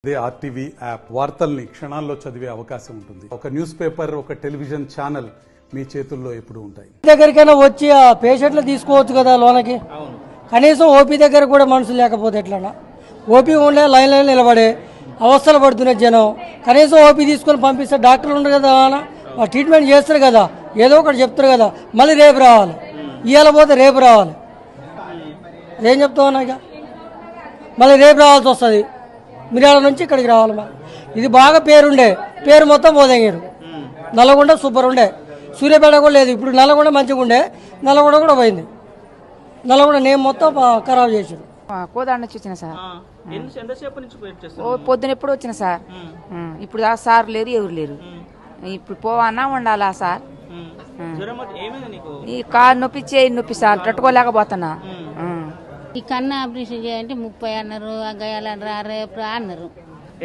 ఇదే RTV app వార్తల్ని క్షణాల్లో చదివే అవకాశం ఉంటుంది. ఒక న్యూస్ పేపర్, ఒక టెలివిజన్ ఛానల్ మీ చేతుల్లో ఎప్పుడు ఉంటాయి. దగ్గరికైనా వచ్చి ఆ పేషెంట్లు తీసుకోవచ్చు కదా లోనకి. కనీసం ఓపీ దగ్గర కూడా మనుషులు లేకపోతే ఎట్లా? ఓపీ ఉండే లైన్ నిలబడే అవస్థలు పడుతున్న జనం. కనీసం ఓపీ తీసుకొని పంపిస్తే డాక్టర్లు ఉండరు కదా, ట్రీట్మెంట్ చేస్తారు కదా, ఏదో ఒకటి చెప్తారు కదా. మళ్ళీ రేపు రావాలి, ఇవాళ పోతే రేపు రావాలి. ఏం చెప్తావు నాకు? మళ్ళీ రేపు రావాల్సి వస్తుంది. మిర్యాల నుంచి ఇక్కడికి రావాలి. ఇది బాగా పేరుండే, పేరు మొత్తం పోదెంగారు. నల్లగొండ సూపర్ ఉండే, సూర్యాపేట కూడా లేదు. ఇప్పుడు నల్లగొండ మంచిగా ఉండే, నల్లగొండ కూడా పోయింది. నల్లగొండ నేమ్ మొత్తం ఖరాబ్ చేశారు. కోదాడ నుంచి వచ్చిన సార్, పొద్దున ఎప్పుడు వచ్చిన సార్. ఇప్పుడు ఆ సార్ లేరు, ఎవరు లేరు. ఇప్పుడు పోవన్నా ఉండాలా సార్. ఈ కారు నొప్పి, చేయి నొప్పి సార్, తట్టుకోలేకపోతున్నా. ఈ కన్ను ఆపరేషన్ చేయాలంటే 30 అన్నారు, గాయాలన్నారు, రేపు అన్నారు.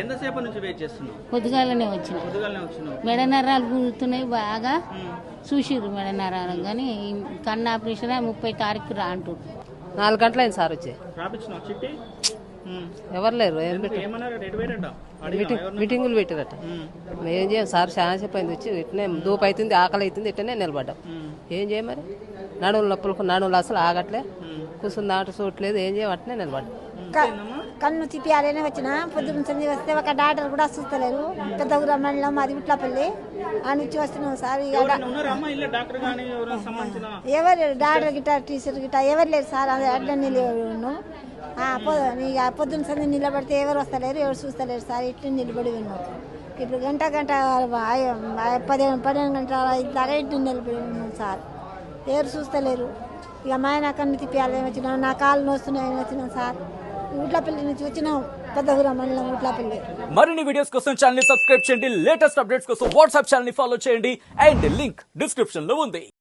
ఎంతసేపు నుంచి వెయిట్ చేస్తున్నావు? పొద్దుగాలనే వచ్చిన. మెడ నరాలు గుర్తున్నాయి బాగా, చూసిర్రు మెడ నరాలు. కానీ కన్ను ఆపరేషన్ 30 తారీఖు రా అంటారు. 4 గంటలైంది సార్ వచ్చి. ఎవరు లేరు. మీటింగులు పెట్టారట. ఏం చేయం సార్, చాలా సేపు అయింది వచ్చి. ఇట్నే దూపు అవుతుంది, ఆకలి అవుతుంది, ఇట్లనే నిలబడ్డాం. ఏం చేయం మరి, నడువులు నొప్పులకు నడువులు అసలు ఆగట్లే, కూర్చుని దాంట్లో చూడట్లేదు. ఏం చేయం, అట్నే నిలబడ్డాం. కన్ను తిప్పియాలనే వచ్చిన. పొద్దున్న సంది వస్తే ఒక డాక్టర్ కూడా చూస్తలేరు. పెద్ద ఊర మండలం అది ఉట్లపల్లి అని వచ్చి వస్తున్నాం సార్. ఎవరు డాక్టర్ గిట్ట, టీచర్ గిట్ట ఎవరు లేరు సార్. అది అడ్డ నిలబడి ఇక పొద్దున్న సంది నిలబడితే ఎవరు వస్తలేరు, ఎవరు చూస్తలేరు సార్. ఇట్లా నిలబడి ఉన్నాం. ఇప్పుడు గంట 15 గంటల దాకా ఇట్లా నిలబడి ఉన్నాం సార్. ఎవరు చూస్తలేరు. ఇక మా ఆయన కన్ను తిప్పియాలని వచ్చినాం. నా కాళ్ళు నొస్తున్నాయని వచ్చినాం సార్. ఉట్లపల్లి నుంచి వచ్చినాం, పెద్ద ఊర మండలం ఉట్లపల్లి. మరిన్ని వీడియోస్ కోసం ఛానల్ ని సబ్స్క్రైబ్ చేయండి. లేటెస్ట్ అప్డేట్స్ కోసం వాట్సాప్ ఛానల్ ని ఫాలో చేయండి. అండ్ లింక్ డిస్క్రిప్షన్ లో ఉంది.